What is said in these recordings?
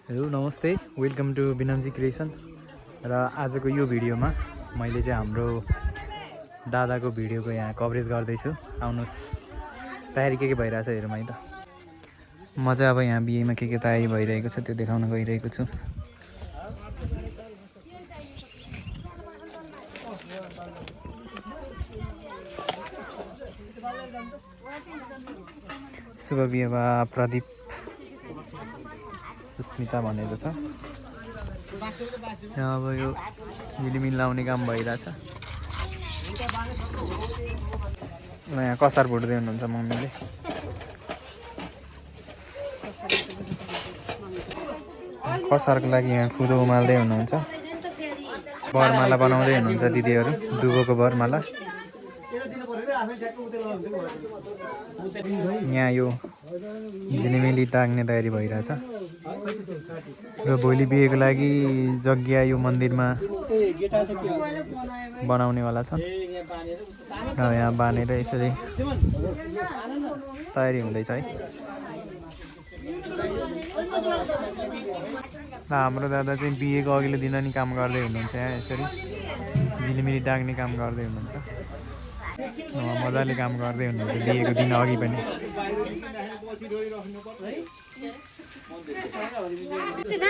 Hello नमस्ते, welcome to बिनामजी creation. र आजको यो भिडियोमा मैले चाहिँ हाम्रो दादाको भिडियोको यहाँ कभरेज गर्दैछु। आउनुहोस्, तयारी के भइरहेछ हेरौँ है त। म चाहिँ अब यहाँ बिहेमा के तयारी भइरहेको छ त्यो देखाउन गइरहेको छु। शुभ विवाह प्रदीप सुस्मिता भनेको छ। यहाँ अब यो झिलिमिल लाउने काम भइरहेछ। यहाँ कसार भुट्दै हुनुहुन्छ मम्मीले। कसारको लागि यहाँ खुदो उमाल्दै हुनुहुन्छ। बरमाला बनाउँदै हुनुहुन्छ दिदीहरू, दुबोको बरमाला। यहाँ यो झिलिमिली टाङ्ने तयारी भइरहेछ। र भोलि बिहेको लागि जग्गा यो मन्दिरमा बनाउनेवाला छ। र यहाँ बाँधेर यसरी तयारी हुँदैछ है। हाम्रो दादा चाहिँ बिहेको अघिल्लो दिन नि काम गर्दै हुनुहुन्छ। यहाँ यसरी झिलिमिली टाङ्ने काम गर्दै हुनुहुन्छ। मजाले काम गर्दै हुनुहुन्छ बिहेको दिन अघि पनि।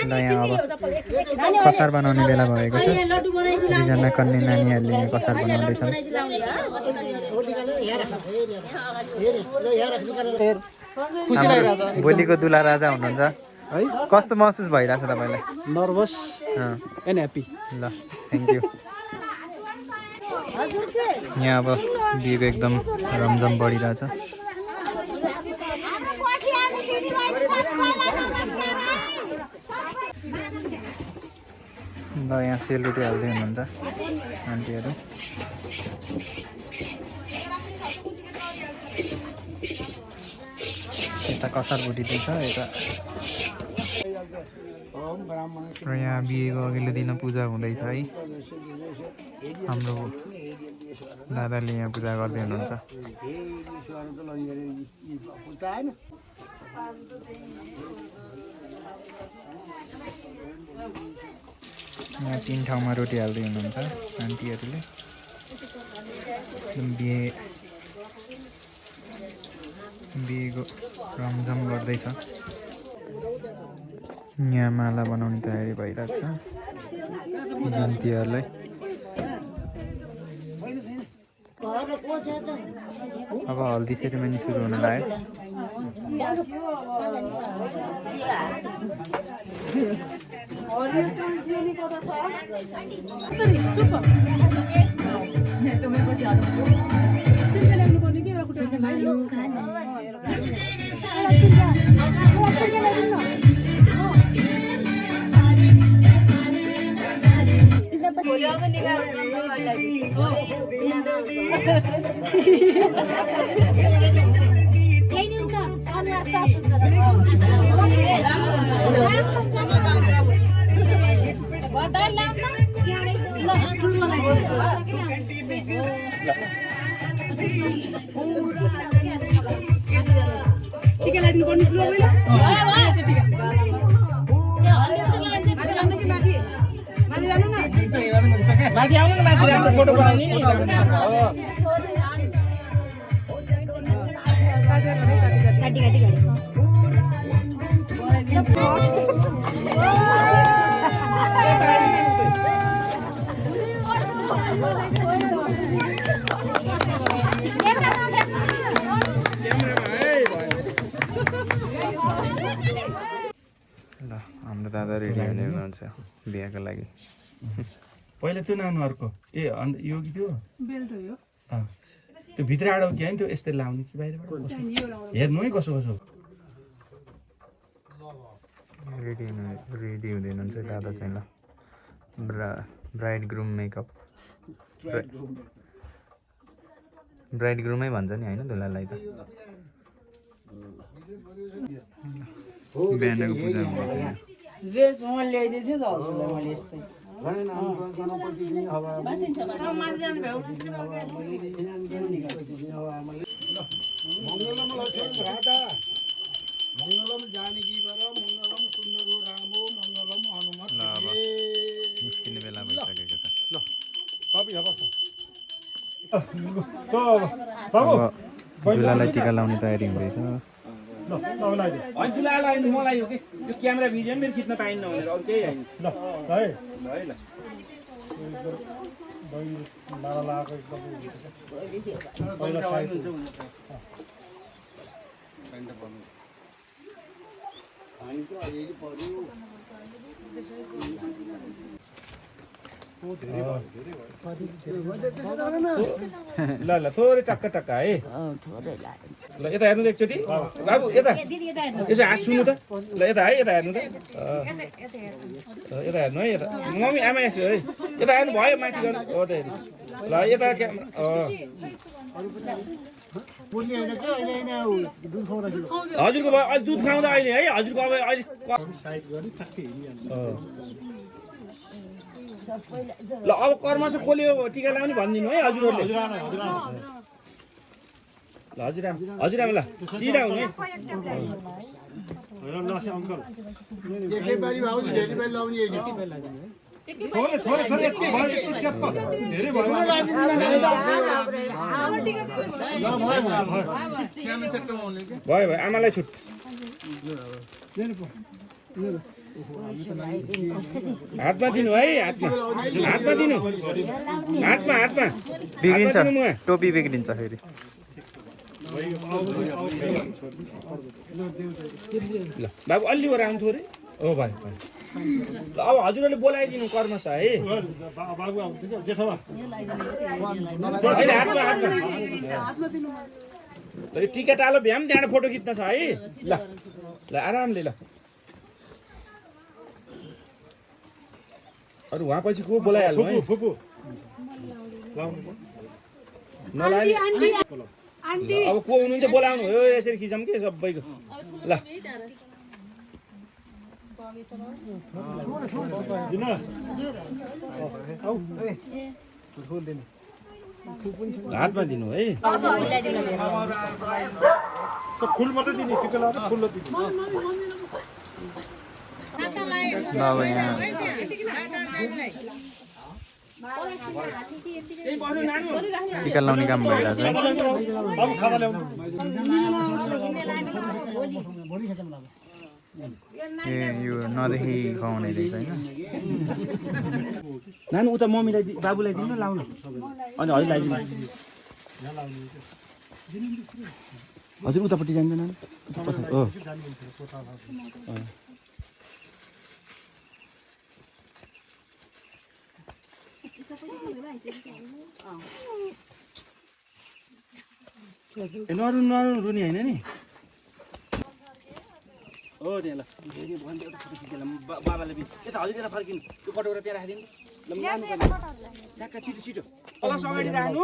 ल यहाँ अब कसार बनाउने बेला भएको छ। दुईजना कन्या नानीहरूले यहाँ कसार बनाउँदैछन्। भोलिको दुला राजा हुनुहुन्छ है। कस्तो महसुस भइरहेछ तपाईँलाई? Nervous and happy. ल थ्याङ्क यू। यहाँ अब बिहेको एकदम रमझम बढिरहेछ। ल यहाँ सेलरोटी हाल्दै हुनुहुन्छ आन्टीहरू। यता कसार भुटिँदैछ यता। र यहाँ बिहेको अघिल्लो दिन पूजा हुँदैछ है। हाम्रो दादाले यहाँ पूजा गर्दै हुनुहुन्छ। यहाँ 3 ठाउँमा रोटी हाल्दै हुनुहुन्छ आन्टीहरूले। बिहेको रमझम गर्दैछ। यहाँ माला बनाउने तयारी भइरहेछ जन्तीहरूलाई। अब हल्दी सेरेमनी सुरु हुन लाग्यो। माथि आउनु न, माथि राम्रो फोटो बनाउने नि। ल हाम्रो दादा रेडी हुनुहुन्छ बिहाको लागि। पहिला त्यो नानु अर्को अन्त यो कि त्यो बेल्ट हो। त्यो भित्र आडो कि होइन, त्यो यस्तै लाउने कि बाहिरबाट हेर्नु है कसो कसो। रेडी हुँदै हुनुहुन्छ दादा चाहिँ। ल ब्राइड ग्रुम मेकअप। ब्राइड ग्रुमै भन्छ नि होइन दुलालाई त। बिहानको पूजा हुँदैछ यहाँ। मंगलम जानकी वर मंगलम सुंदरो रामो झुलालाई टिका लाउने तयारी हुँदैछ। होइन तुलालाई मलाई हो कि यो क्यामेरा भिडियो पनि मेरो खिच्न पाइन्न भनेर अरू केही होइन ल है ल ल ल थोरै टक्क टक्क है ल यता हेर्नु त एकचोटि बाबु यता यसो हात छुनु त ल यता है यता हेर्नु त यता हेर्नु है यता मम्मी आमा यसो है यता हेर्नु भयो माथि गर्नु हो त हेर्नु ल यता हजुरको भयो अहिले दुध खुवाउँदा अहिले है हजुरको अब अहिले ल अब कर्मस खोल्यो टिका लाउने भनिदिनु है हजुरहरूले ल हजुरआमा ल सिधा हुने भयो भयो आमालाई छुट हातमा दिनु है हातमा दिनु हातमा बिग्रिन्छ टोपी बिग्रिन्छ फेरि। ल बाबु अलि वर आउनु थोरै हो भाइ ल अब हजुरहरूले बोलाइदिनु कर्मस है हातमा टिका टालो भ्याम त्यहाँबाट फोटो खिच्न छ है ल ल आरामले ल अरू उहाँ पछि को बोलाइहाल्नु है अब को हुनुहुन्छ बोलाउनु हो यसरी खिचौँ कि सबैको ल हातमा दिनु है फुल मात्रै दिने फुल टिका लाउने काम भइरहेछ। ए यो नदेखि खुवाउने रहेछ होइन। नानु उता मम्मीलाई बाबुलाई दिनु लाउनु अनि हजुर लगाइदिनु हजुर उतापट्टि जान्छ नानु हो नरु रुनी होइन नि हो त्यहाँ ल बाबाले यता हजुर यता फर्किनु त्यो कटौरा त्यहाँ राखिदिनु ल ट्याक्क छिटो छिटो तलस अगाडि राख्नु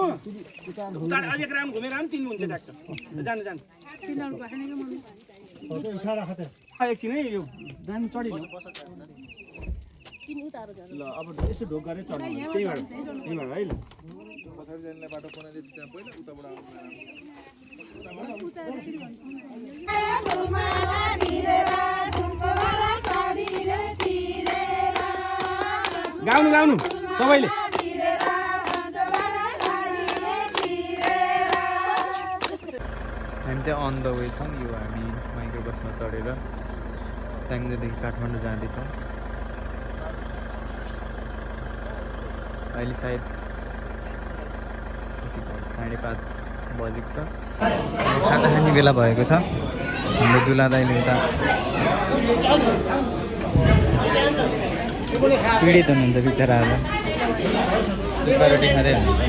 अझ एक राउन्ड घुमेर पनि तिन्नु हुन्छ ट्याक्क जानु जानु एकछिन है यो जानु चढिनु ल अब यसो ढोक गरेर चढ्नु त्यहीबाट है ल गाउनु गाउनु सबैले हामी चाहिँ अन द वे छौँ। यो हामी माइक्रो बसमा चढेर स्याङ्जादेखि काठमाडौँ जाँदैछौँ। अहिले सायद 5:30 बजेको छ। खाजा खाने बेला भएको छ। हाम्रो दुला दाइले उता पीडित हुनुहुन्छ बिचराहरू सुक्खा रोटी खाँदै हुनुहुन्छ।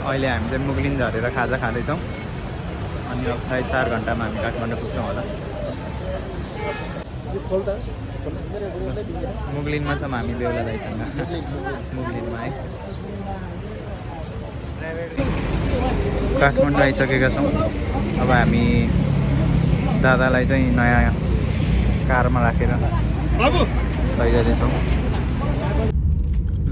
अहिले हामी चाहिँ मुगलिन झरेर खाजा खाँदैछौँ अनि अब सायद 4 घन्टामा हामी काठमाडौँ पुग्छौँ होला। मुगलिनमा छौँ हामी बेहुला दाइसँग मुगलिनमा है। काठमाडौँ आइसकेका छौँ। अब हामी दादालाई चाहिँ नयाँ कारमा राखेर लैजाँदैछौँ।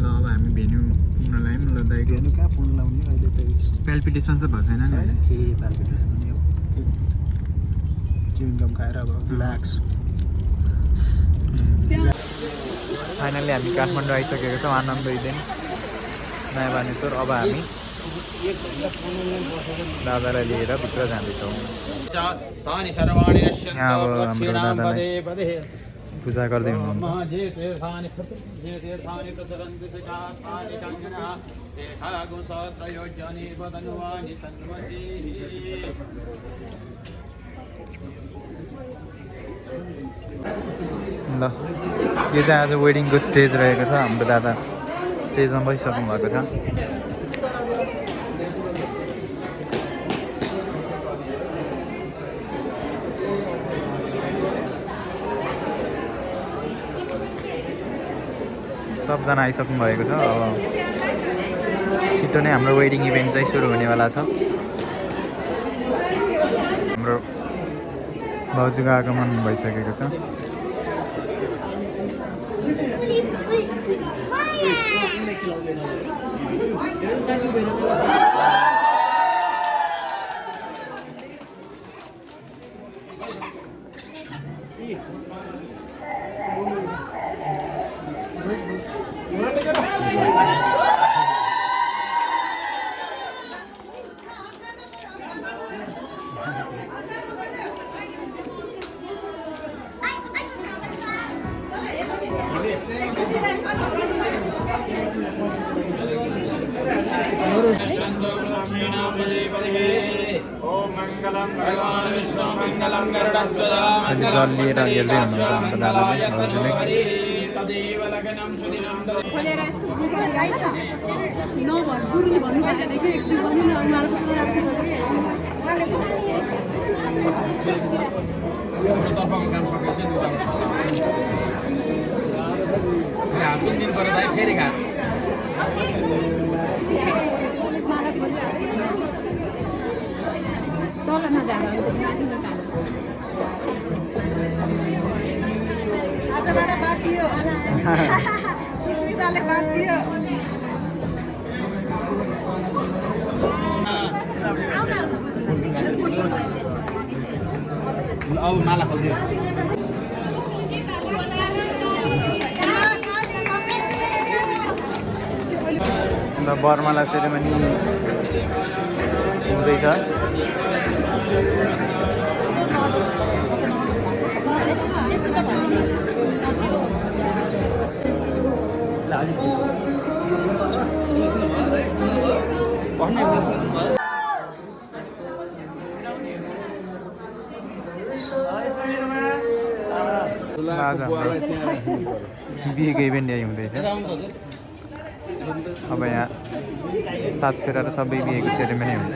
ल अब हामी भेन्यू पुग्न लाग्यौँ। ल दाइको कहाँ पुग्न लाउने अहिले त प्याल्पिटेसन त भएको छैन नि अहिले के प्याल्पिटेसन नि च्युइङगम खाएर अब रिल्याक्स फाइनली हामी काठमाडौँ आइसकेको छौँ आनन्द दिन नयाँ बानेश्वर। अब हामी दादालाई लिएर भित्र जाँदैछौँ। यहाँ अब हाम्रो दादालाई पूजा गर्दै हुनुहुन्छ। ल यो चाहिँ आज वेडिङको स्टेज रहेको छ। हाम्रो दादा स्टेजमा बसिसक्नु भएको छ। सबजना आइसक्नु भएको छ। अब छिटो नै हाम्रो वेडिङ इभेन्ट चाहिँ सुरु हुनेवाला छ। हाम्रो भाउजूको आगमन भइसकेको छ। अहिले जल लिएर हेर्दै हुनुहुन्छ हाम्रो दादाले भाउजूले। आजबाट बात दियो सुस्मिताले बात दियो। अब माला खोल्दियो। बरमाला सेरेमनी हुँदैछ। बिहेको इभेन्ट यही हुँदैछ। अब यहाँ सात फेरा र सबै बिहेको सेरेमनी हुन्छ।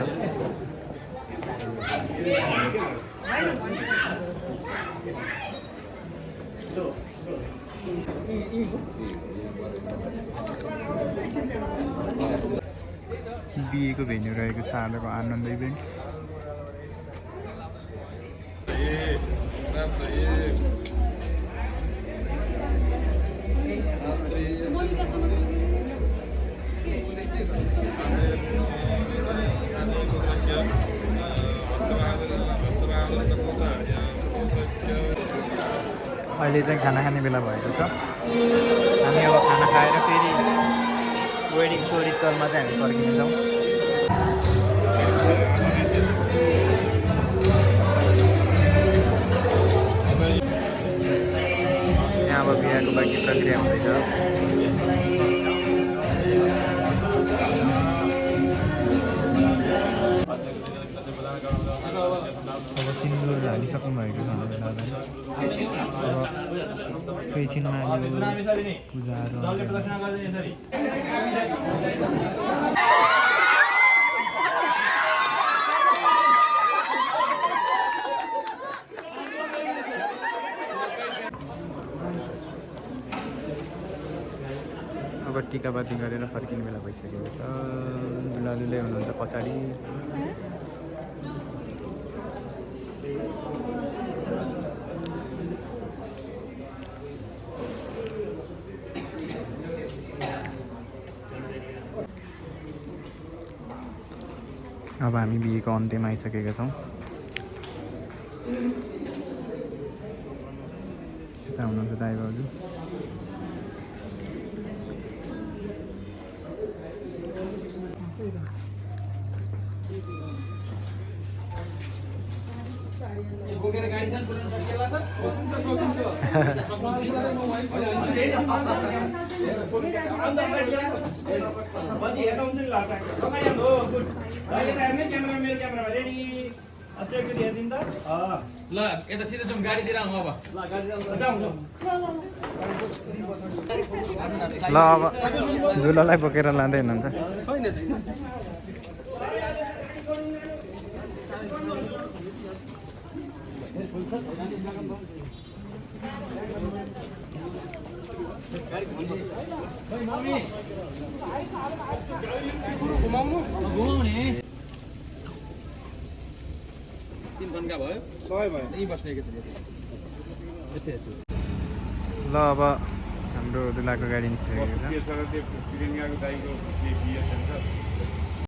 बिहेको भेन्यू रहेको छ आजको आनन्द इभेन्ट्स। अहिले चाहिँ खाना खाने बेला भएको छ। हामी अब खाना खाएर फेरि वेडिङको रिचुअलमा चाहिँ हामी फर्किन्छौँ। यहाँ अब बिहाको बाँकी प्रक्रिया हुँदैछ। अब सिन्दुर हालिसक्नु भएको छ हाम्रो दादाले। अब एकैछिनमा यो पूजाहरू अब टिकापाती गरेर फर्किने बेला भइसकेको छ। दुलादुलै हुनुहुन्छ पछाडि। अब हामी बिहेको अन्त्यमा आइसकेका छौँ। त्यहाँ हुनुहुन्छ दाइ बाबु। बोकेर गाडी जान पुऱ्याउन सकिएला त बजी हेर्नु हुन्छ नि ल तपाईँ हो गुड अहिले त हेर्ने क्यामेरा मेरो क्यामेरामा रेडी अझै एकचोटि हेरिदिनु त ल यता सिधै जाउँ गाडीतिर आउँ अब ल गाडी जाउँ ल अब दुलालाई बोकेर लाँदै हुनुहुन्छ। घुमाउने 3 घन्टा भयो सबै भयो यही बस्ने एकचोटि ल अब हाम्रो दुलाको गाडी निस्किसकेको छ।